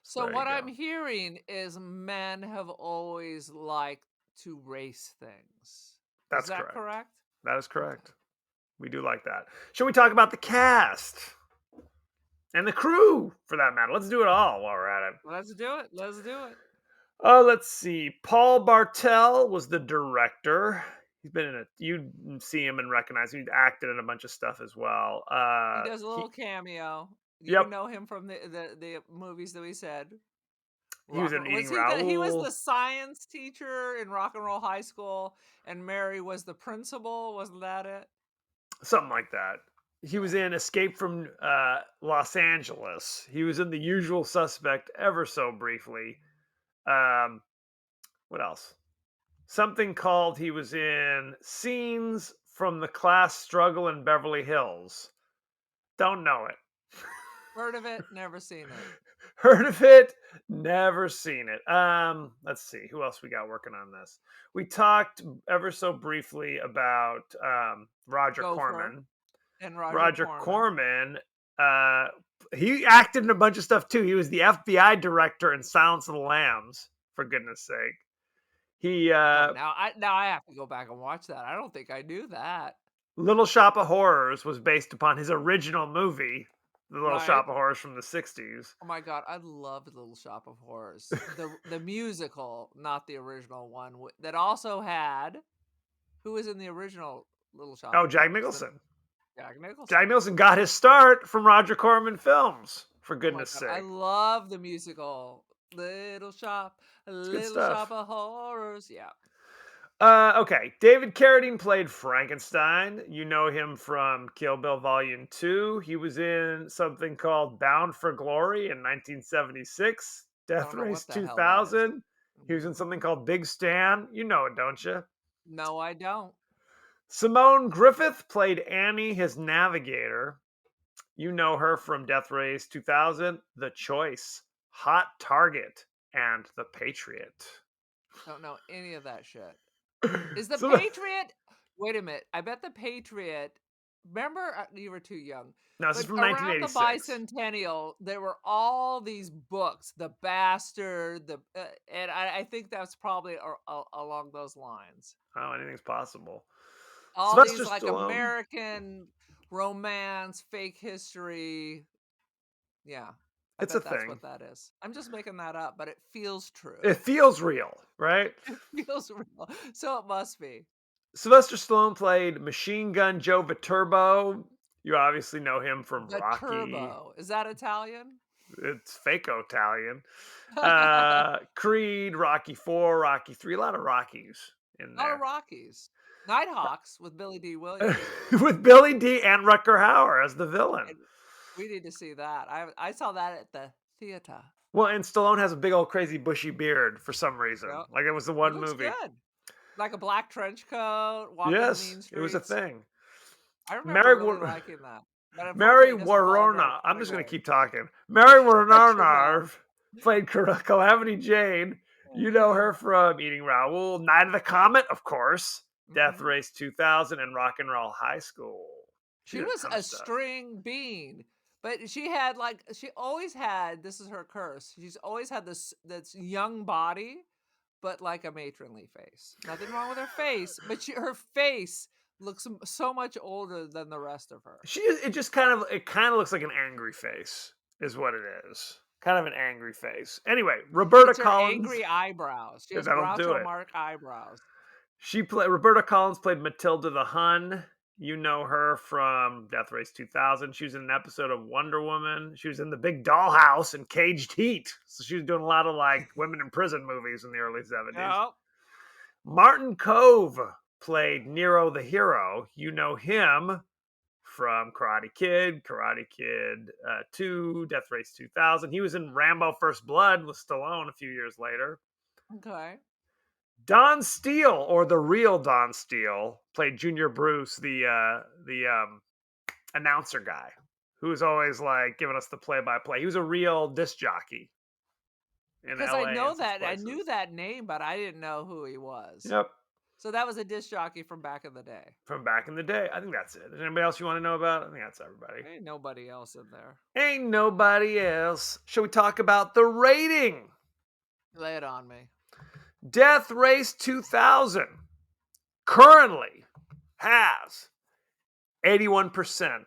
So what I'm hearing is men have always liked to race things. Is that correct?
That is correct. We do like that. Shall we talk about the cast? And the crew, for that matter. Let's do it all while we're at it.
Let's do it.
Let's see. Paul Bartel was the director. He's been you see him and recognize him. He's acted in a bunch of stuff as well.
He does a little cameo. You know him from the movies that we said.
He was in Eating Raoul.
He was the science teacher in Rock and Roll High School, and Mary was the principal. Wasn't that it?
Something like that. He was in Escape from Los Angeles. He was in The Usual Suspect ever so briefly. What else? Something called he was in Scenes from the Class Struggle in Beverly Hills. Don't know it.
Heard of it, never seen it.
Heard of it, never seen it. Let's see. Who else we got working on this? We talked ever so briefly about Roger Corman.
And
Roger Corman, he acted in a bunch of stuff too. He was the FBI director in Silence of the Lambs, for goodness sake. He
now I have to go back and watch that. I don't think I knew that.
Little Shop of Horrors was based upon his original movie, The Little Shop of Horrors from the 60s.
Oh my god, I love Little Shop of Horrors. the musical, not the original one, that also had who was in the original Little Shop?
Oh, Jack Nicholson.
Jack
Nicholson got his start from Roger Corman films, for goodness sake.
I love the musical Little Shop of Horrors. Yeah.
Okay, David Carradine played Frankenstein. You know him from Kill Bill Volume 2. He was in something called Bound for Glory in 1976. Death Race 2000. He was in something called Big Stan. You know it, don't you?
No, I don't.
Simone Griffith played Annie, his navigator. You know her from Death Race 2000, The Choice, Hot Target, and The Patriot.
Don't know any of that shit. Is The Patriot... Wait a minute. I bet The Patriot remember you were too young.
No, this is
But
from
around the
1986.
bicentennial, there were all these books, The Bastard, and I think that's probably along those lines.
Oh, anything's possible.
All
Sylvester
these like
Stallone.
American romance, fake history. Yeah, I
It's a
bet that's
thing.
what that is. I'm just making that up, but it feels true.
It feels real, right?
It feels real, so it must be.
Sylvester Stallone played Machine Gun Joe Viterbo. You obviously know him from
The
Rocky.
Turbo, is that Italian?
It's Faco Italian. Creed, Rocky 4, Rocky 3, a lot of Rockies in
A lot of
there.
Rockies. Nighthawks with Billy D. Williams.
With Billy D. and Rutger Hauer as the villain.
And we need to see that. I saw that at the theater.
Well, and Stallone has a big old crazy bushy beard for some reason.
Yep.
Like it was the
It
one
looks
movie.
good. Like a black trench coat, walking the
Yes,
mean
it was a
streets.
thing.
I remember
Mary,
really liking that. But
Mary
unfortunately, it doesn't fall under
Warona. I'm just going to
category.
keep talking. Mary
Sure,
Warona played Calamity Jane. You know her
Mhm.
from Eating Raoul, Night of the Comet, of course, Death
Mhm.
Race 2000, and Rock and Roll High School.
She
did
was
ton
a
of stuff.
string bean, but she had like she always had. This is her curse. She's always had this young body, but like a matronly face. Nothing wrong with her face, but her face looks so much older than the rest of her.
It kind of looks like an angry face, is what it is. Kind of an angry face. Anyway, Roberta
It's her
Collins.
angry eyebrows. She has
That'll do
Groucho
it.
Marx eyebrows.
Roberta Collins played Matilda the Hun. You know her from Death Race 2000. She was in an episode of Wonder Woman. She was in The Big Dollhouse and Caged Heat. So she was doing a lot of like women in prison movies in the early 70s.
Yep.
Martin Kove played Nero the Hero. You know him from Karate Kid 2, Death Race 2000. He was in Rambo First Blood with Stallone a few years later.
Okay.
Don Steele, or the real Don Steele, played Junior Bruce, the announcer guy, who was always like giving us the play-by-play. He was a real disc jockey in
Because
LA.
I know
and such
that I
places.
knew that name, but I didn't know who he was.
Yep,
So that was a disc jockey from back in the day.
from back in the day. I think that's it. Is anybody else you want to know about? I think that's everybody.
Ain't nobody else in there.
Ain't nobody else. Shall we talk about the rating?
Lay it on me.
Death Race 2000 currently has 81%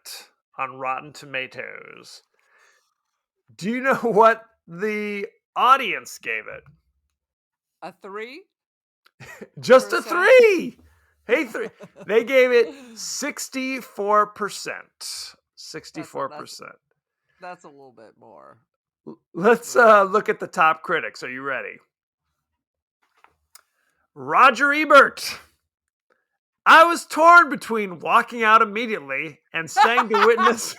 on Rotten Tomatoes. Do you know what the audience gave it?
A 3?
Just a
Percent?
3. Hey, 3. They gave it 64%. 64%.
That's a little bit more.
Let's look at the top critics. Are you ready? Roger Ebert. I was torn between walking out immediately and staying to witness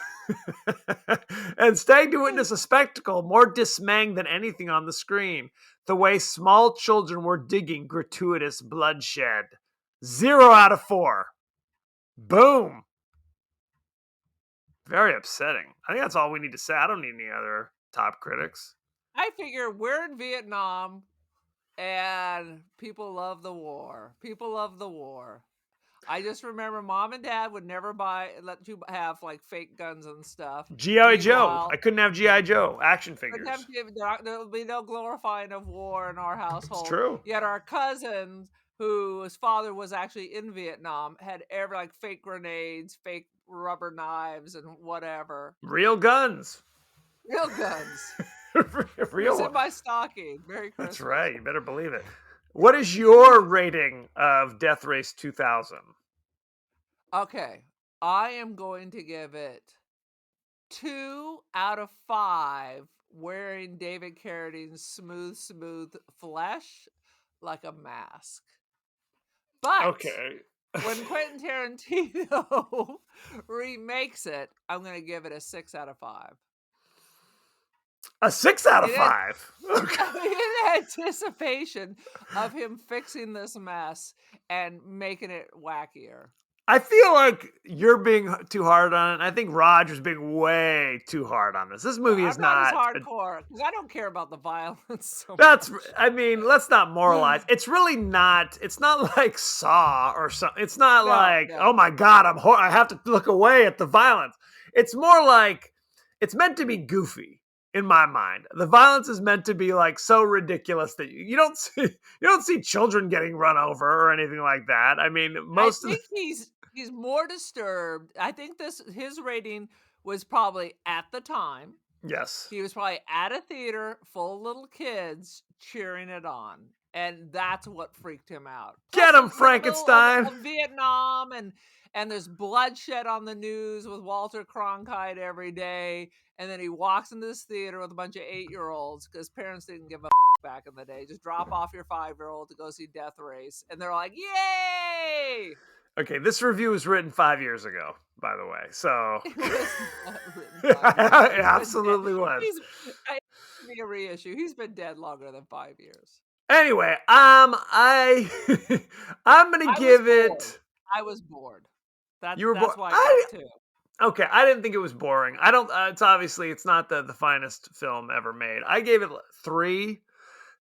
a spectacle more dismaying than anything on the screen. The way small children were digging gratuitous bloodshed. 0 out of 4. Boom. Very upsetting. I think that's all we need to say. I don't need any other top critics.
I figure we're in Vietnam and people love the war. People love the war. I just remember Mom and Dad would never let you have like fake guns and stuff.
G.I. Joe.
Meanwhile-
I couldn't have G.I. Joe action figures.
There'll be no glorifying of war in our household.
It's true.
Yet our cousins, whose father was actually in Vietnam, had like fake grenades, fake rubber knives, and whatever.
Real guns.
Real guns.
Real
It's in
ones.
my stocking. Merry Christmas.
That's right. You better believe it. What is your rating of Death Race 2000?
Okay. I am going to give it 2 out of 5 wearing David Carradine's smooth flesh like a mask. But
Okay.
when Quentin Tarantino remakes it, I'm going to give it a 6 out of 5.
A 6 out of
It is-
5. Okay.
In anticipation of him fixing this mess and making it wackier.
I feel like you're being too hard on it. I think Roger's being way too hard on this. This movie is
I'm not as
not.
hardcore because I don't care about the violence so
That's.
much.
I mean, let's not moralize. It's really not. It's not like Saw or something. It's not
No,
like,
no.
oh my god, I have to look away at the violence. It's more like it's meant to be goofy. In my mind, the violence is meant to be like so ridiculous that you don't see children getting run over or anything like that. I mean,
I think he's more disturbed. I think his rating was probably at the time.
Yes.
He was probably at a theater full of little kids cheering it on. And that's what freaked him out.
Get him, Frankenstein!
Of Vietnam and there's bloodshed on the news with Walter Cronkite every day. And then he walks into this theater with a bunch of 8-year-olds because parents didn't give a back in the day. Just drop off your 5-year-old to go see Death Race. And they're like, yay!
Okay, this review was written 5 years ago, by the way. So
It was not written 5 years.
it absolutely was.
Be a reissue. He's been dead longer than 5 years.
Anyway, I'm gonna give it.
I was bored.
You were
that's
bored.
why I got 2.
Okay, I didn't think it was boring. I don't. It's not the finest film ever made. I gave it 3.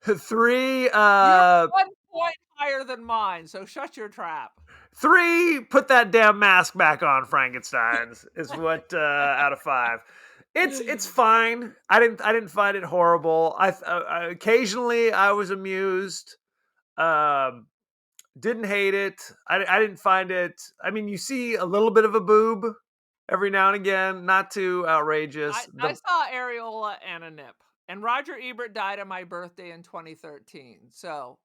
3.
You're 1 point higher than mine, so shut your trap.
3. Put that damn mask back on, Frankenstein's is what out of 5. It's fine. I didn't find it horrible. I occasionally I was amused. Didn't hate it. I didn't find it. I mean, you see a little bit of a boob every now and again, not too outrageous.
I saw areola and a nip. And Roger Ebert died on my birthday in 2013. So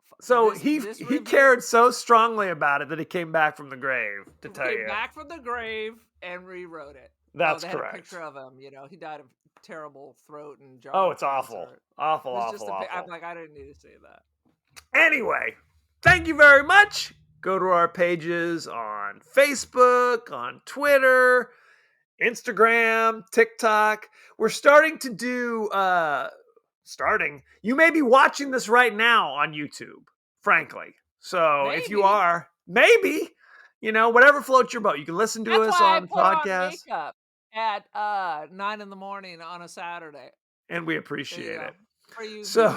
he cared so strongly about it that he came back from the grave to tell you.
Came back from the grave and rewrote it.
That's
they
correct.
Had a picture of him. He died of terrible throat and jaw.
Oh, it's awful. Awful.
I'm like, I didn't need to say that.
Anyway, thank you very much. Go to our pages on Facebook, on Twitter, Instagram, TikTok. We're starting to do you may be watching this right now on YouTube, frankly. So if you are, maybe, whatever floats your boat. You can listen to us on podcasts.
Makeup at 9 in the morning on a Saturday.
And we appreciate it.
For you.
So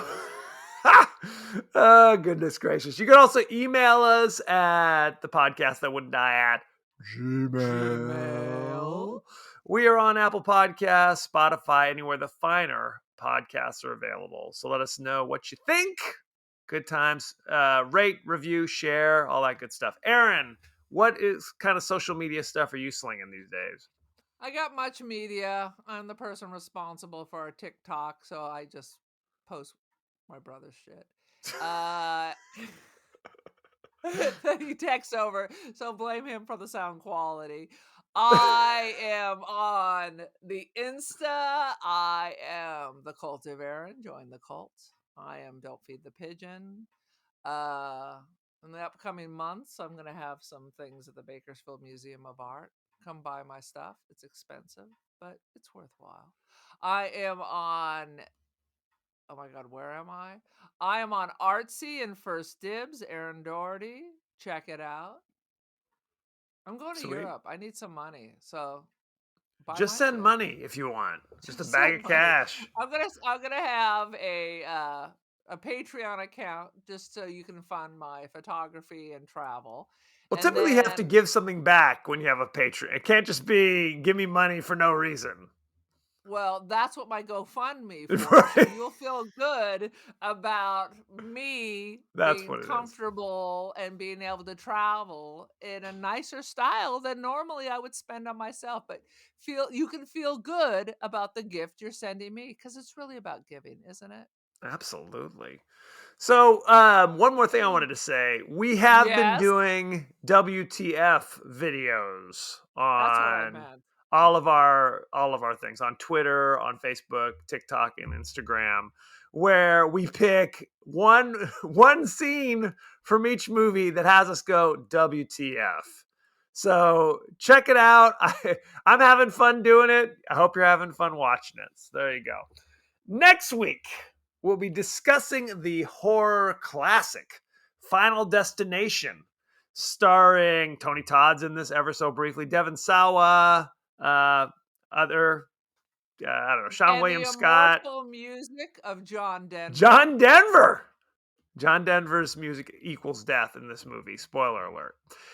oh, goodness gracious. You can also email us at the podcast that wouldn't die at Gmail. We are on Apple Podcasts, Spotify, anywhere the finer podcasts are available. So let us know what you think. Good times. Rate, review, share, all that good stuff. Aaron, what kind of social media stuff are you slinging these days?
I got much media. I'm the person responsible for our TikTok, so I just post my brother's shit. He texts over, so blame him for the sound quality. I am on the Insta. I am the Cult of Aaron. Join the cult. I am Don't Feed the Pigeon. In the upcoming months, I'm going to have some things at the Bakersfield Museum of Art. Come buy my stuff. It's expensive, but it's worthwhile. I am on... Oh my God, where am I? I am on Artsy and First Dibs, Aaron Doherty. Check it out. I'm going to Europe. I need some money, so
just send money if you want. Just a bag of cash.
I'm gonna have a Patreon account just so you can fund my photography and travel.
Well, typically you have to give something back when you have a Patreon. It can't just be give me money for no reason.
Well, that's what my GoFundMe for.
Right.
So you'll feel good about me being comfortable and being able to travel in a nicer style than normally I would spend on myself. But you can feel good about the gift you're sending me because it's really about giving, isn't it?
Absolutely. So one more thing I wanted to say. We have been doing WTF videos on... That's what I meant. all of our things on Twitter, on Facebook, TikTok, and Instagram, where we pick one scene from each movie that has us go WTF. So check it out. I'm having fun doing it. I hope you're having fun watching it. So there you go. Next week, we'll be discussing the horror classic Final Destination. starring Tony Todd's in this ever so briefly, Devon Sawa, other, I don't know, Sean
And
William
the
Scott,
immortal music of John Denver.
John Denver. John Denver's music equals death in this movie. Spoiler alert.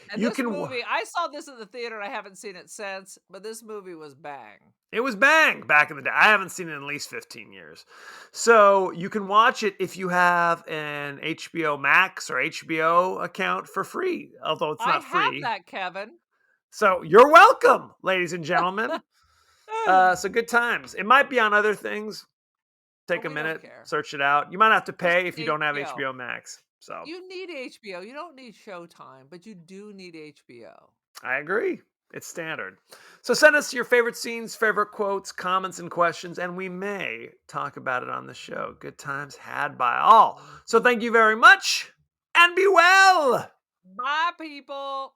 And
You
this
can
movie, I saw this in the theater and I haven't seen it since, but this movie was bang.
It was bang back in the day. I haven't seen it in at least 15 years. So you can watch it if you have an HBO Max or HBO account for free, although it's not
I have
free.
that, Kevin.
So you're welcome, ladies and gentlemen. So good times. It might be on other things. Take
Oh,
a
we don't
minute,
care.
search it out. You might have to pay
Just
if you don't have
HBO.
HBO Max. So
You need HBO. You don't need Showtime, but you do need HBO.
I agree. It's standard. So send us your favorite scenes, favorite quotes, comments, and questions, and we may talk about it on the show. Good times had by all. So thank you very much, and be well.
Bye, people.